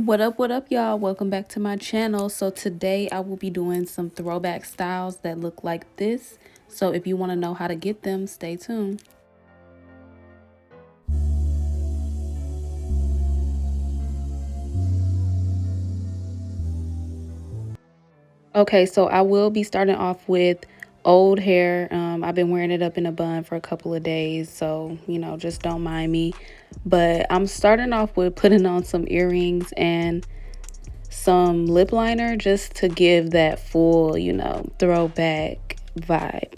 What up, y'all? Welcome back to my channel. So today I will be doing some throwback styles that look like this. So if you want to know how to get them, stay tuned. Okay, so I will be starting off with old hair. I've been wearing it up in a bun for a couple of days, so just don't mind me. But I'm starting off with putting on some earrings and some lip liner just to give that full, throwback vibe.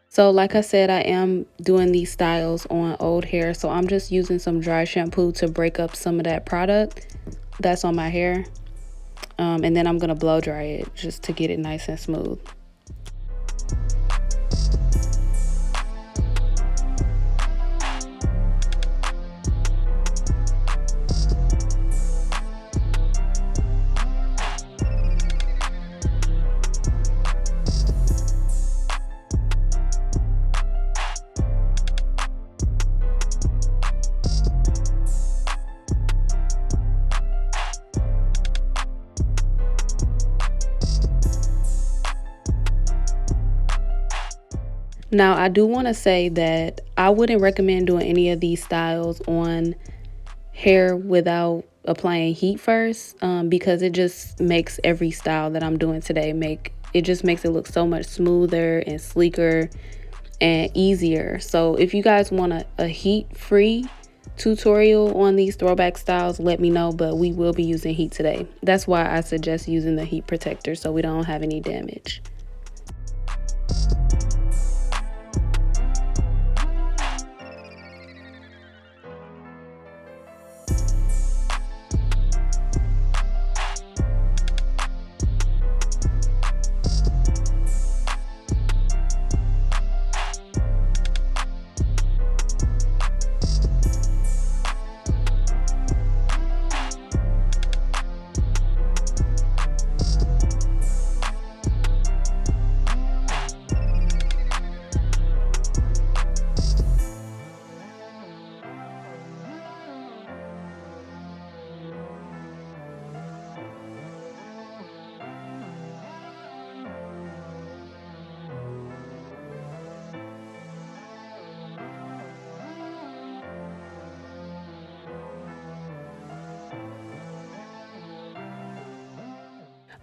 So like I said, I am doing these styles on old hair. So I'm just using some dry shampoo to break up some of that product that's on my hair. And then I'm going to blow dry it just to get it nice and smooth. Now, I do want to say that I wouldn't recommend doing any of these styles on hair without applying heat first, because it just makes every style that I'm doing today it just makes it look so much smoother and sleeker and easier. So if you guys want a heat-free tutorial on these throwback styles, let me know, but we will be using heat today. That's why I suggest using the heat protector so we don't have any damage.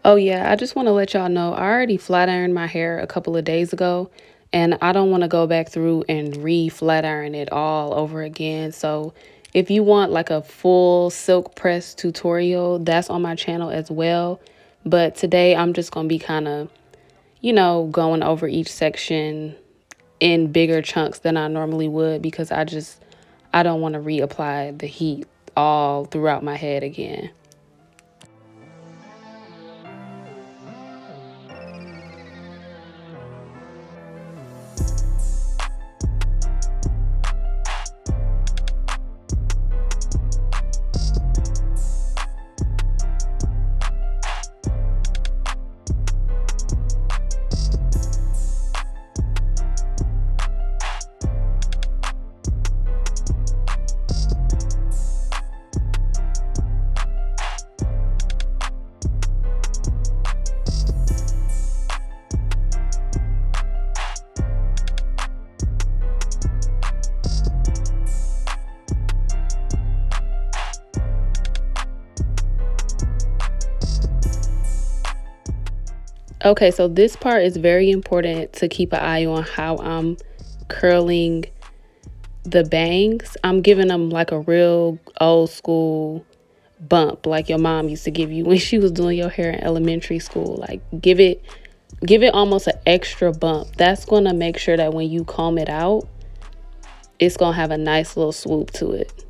Oh yeah, I just want to let y'all know I already flat ironed my hair a couple of days ago, and I don't want to go back through and re-flat iron it all over again. So if you want like a full silk press tutorial, that's on my channel as well. But today I'm just going to be kind of, going over each section in bigger chunks than I normally would, because I don't want to reapply the heat all throughout my head again. Okay, so this part is very important to keep an eye on how I'm curling the bangs. I'm giving them like a real old school bump like your mom used to give you when she was doing your hair in elementary school. Like give it give it almost an extra bump. That's going to make sure that when you comb it out, it's going to have a nice little swoop to it.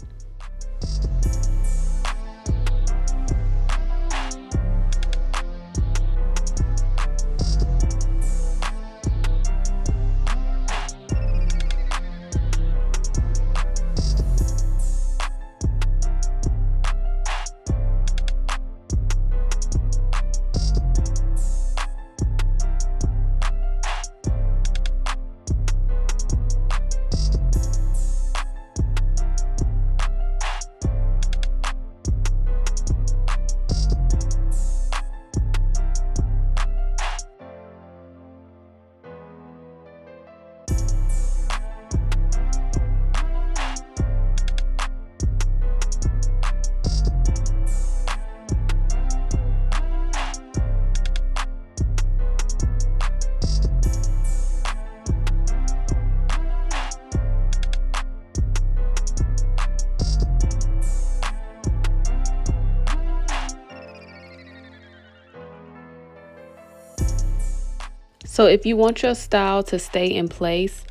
So if you want your style to stay in place,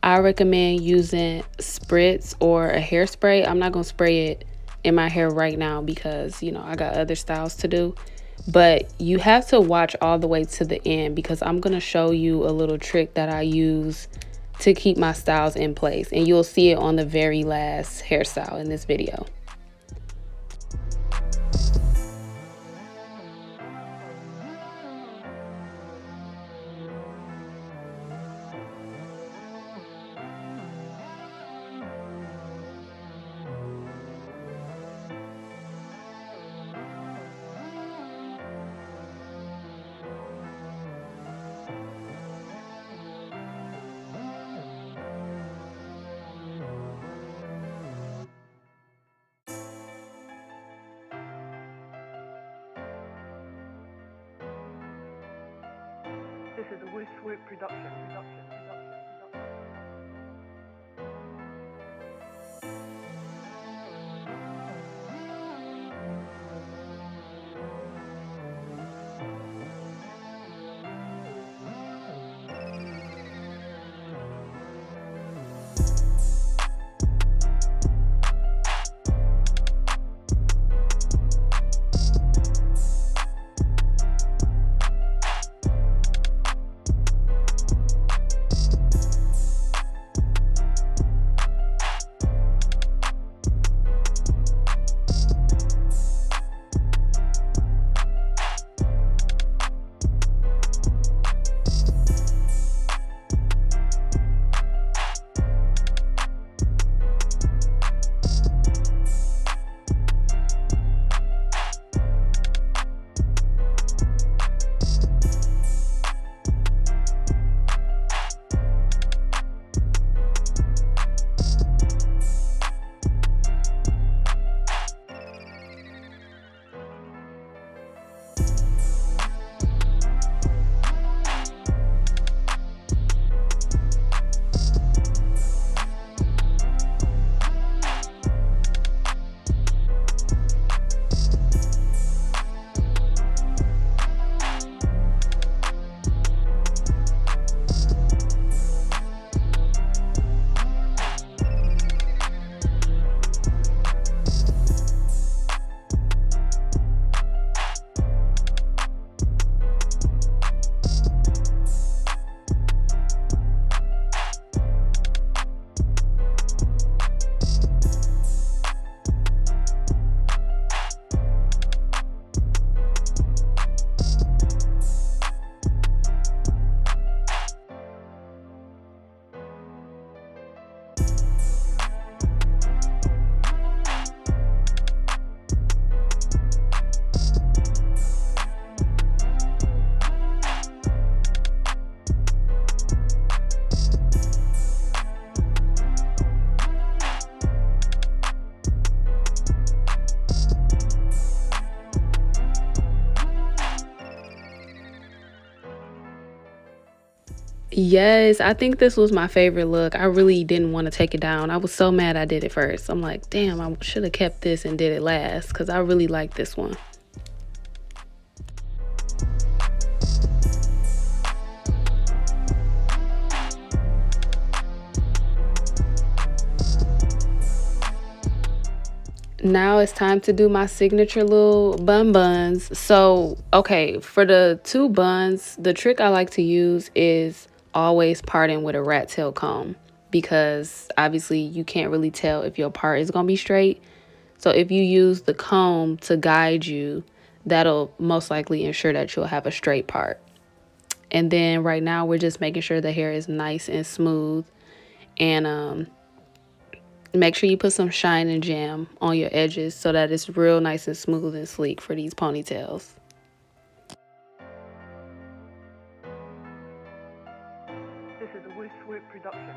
I recommend using spritz or a hairspray. I'm not going to spray it in my hair right now because, you know, I got other styles to do. But you have to watch all the way to the end because I'm going to show you a little trick that I use to keep my styles in place. And you'll see it on the very last hairstyle in this video. This is a Woo Swoop production. Yes, I think this was my favorite look. I really didn't want to take it down. I was so mad I did it first. I'm like, damn, I should have kept this and did it last because I really like this one. Now it's time to do my signature little buns. So, okay, for the two buns, the trick I like to use is always parting with a rat tail comb because obviously you can't really tell if your part is going to be straight. So, if you use the comb to guide you, that'll most likely ensure that you'll have a straight part. And then right now we're just making sure the hair is nice and smooth, and make sure you put some shine and jam on your edges so that it's real nice and smooth and sleek for these ponytails. This is a Whip production.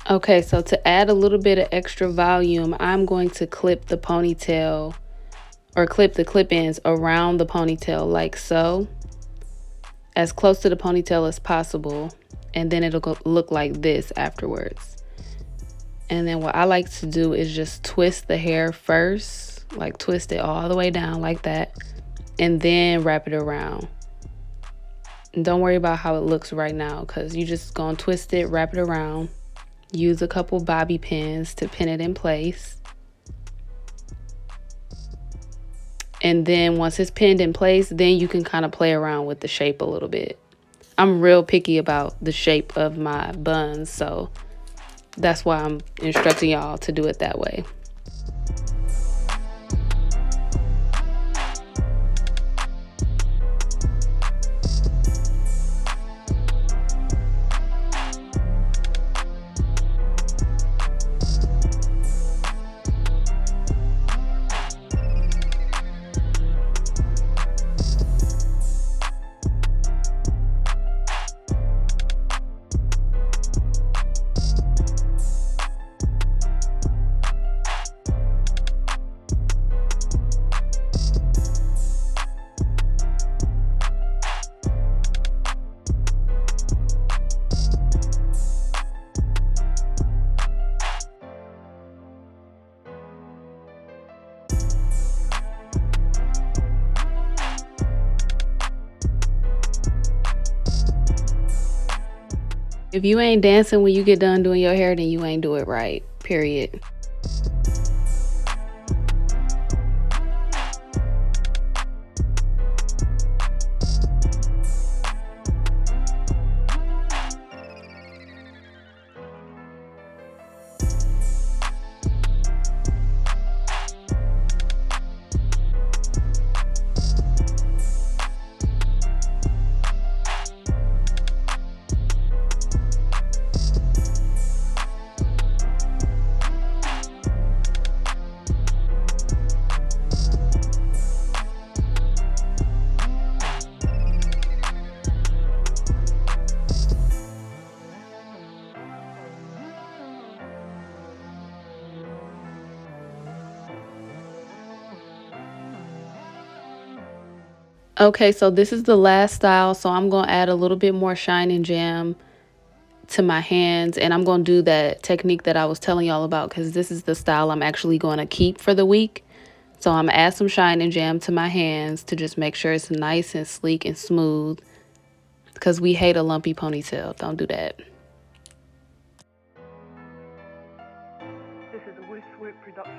Okay, so to add a little bit of extra volume, I'm going to clip the ponytail or clip the clip ends around the ponytail like so, as close to the ponytail as possible, and then it'll look like this afterwards. And then what I like to do is just twist the hair first, like twist it all the way down like that, and then wrap it around. And don't worry about how it looks right now because you just gonna twist it, wrap it around, use a couple bobby pins to pin it in place. And then once it's pinned in place, then you can kind of play around with the shape a little bit. I'm real picky about the shape of my buns, so that's why I'm instructing y'all to do it that way. If you ain't dancing when you get done doing your hair, then you ain't do it right, period. Okay, so this is the last style, so I'm going to add a little bit more shine and jam to my hands, and I'm going to do that technique that I was telling y'all about because this is the style I'm actually going to keep for the week. So I'm going to add some shine and jam to my hands to just make sure it's nice and sleek and smooth because we hate a lumpy ponytail. Don't do that. This is a Whip production.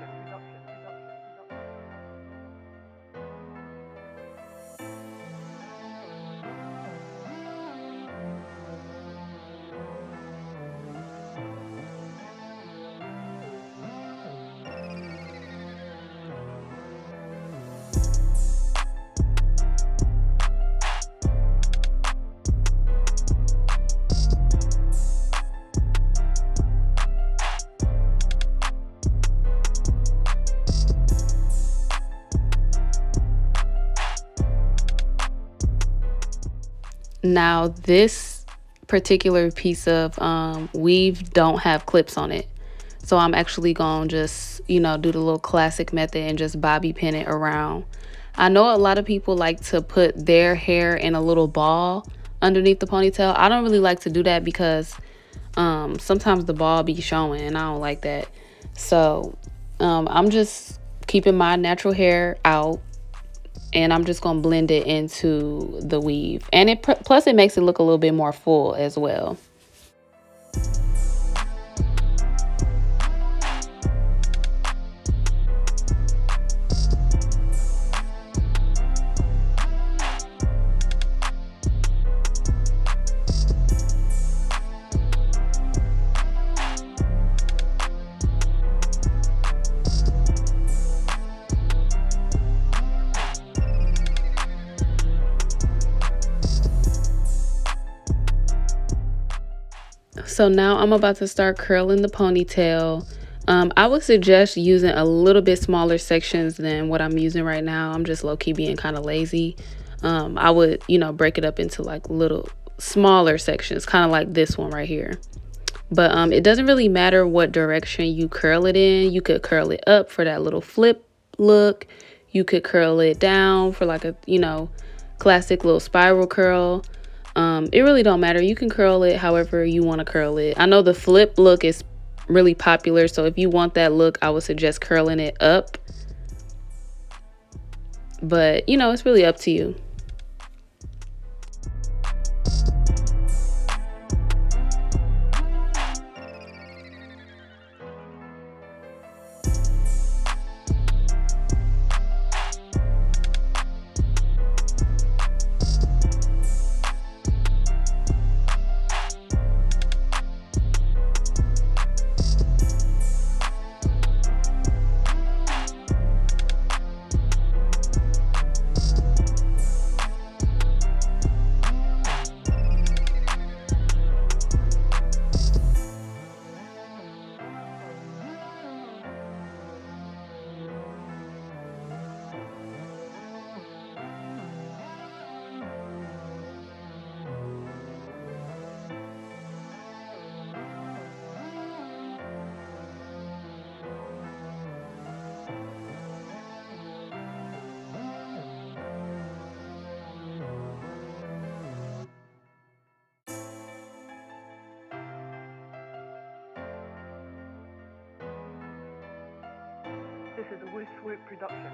Now this particular piece of weave don't have clips on it. So I'm actually gonna just, do the little classic method and just bobby pin it around. I know a lot of people like to put their hair in a little ball underneath the ponytail. I don't really like to do that because sometimes the ball be showing and I don't like that. So I'm just keeping my natural hair out, and I'm just gonna blend it into the weave. And plus it makes it look a little bit more full as well. So now I'm about to start curling the ponytail. I would suggest using a little bit smaller sections than what I'm using right now. I'm just low key being kind of lazy. I would, break it up into like little smaller sections, kind of like this one right here. But it doesn't really matter what direction you curl it in. You could curl it up for that little flip look. You could curl it down for like a, classic little spiral curl. It really don't matter. You can curl it however you want to curl it. I know the flip look is really popular, so if you want that look, I would suggest curling it up. But, it's really up to you. This is a Swoop production.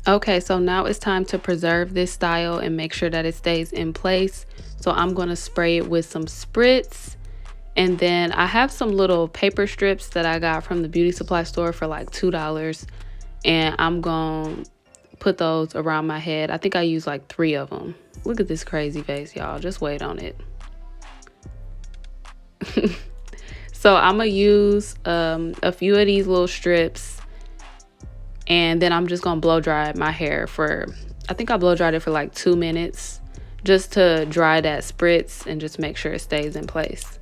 Okay, so now it's time to preserve this style and make sure that it stays in place. So I'm going to spray it with some spritz. And then I have some little paper strips that I got from the beauty supply store for like $2. And I'm going to put those around my head. I think I used like 3 of them. Look at this crazy face, y'all. Just wait on it. So I'm going to use a few of these little strips. And then I'm just going to blow dry my hair for, I think I blow dried it for like 2 minutes. Just to dry that spritz and just make sure it stays in place.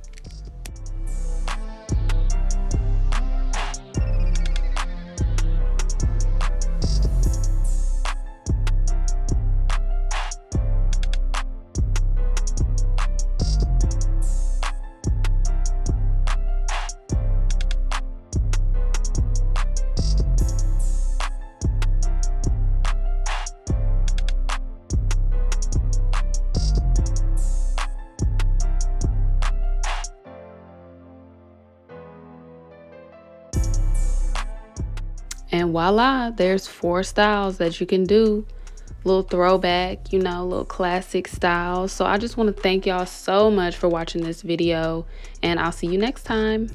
And voila, there's 4 styles that you can do little throwback, you know, little classic style. So I just want to thank y'all so much for watching this video, and I'll see you next time.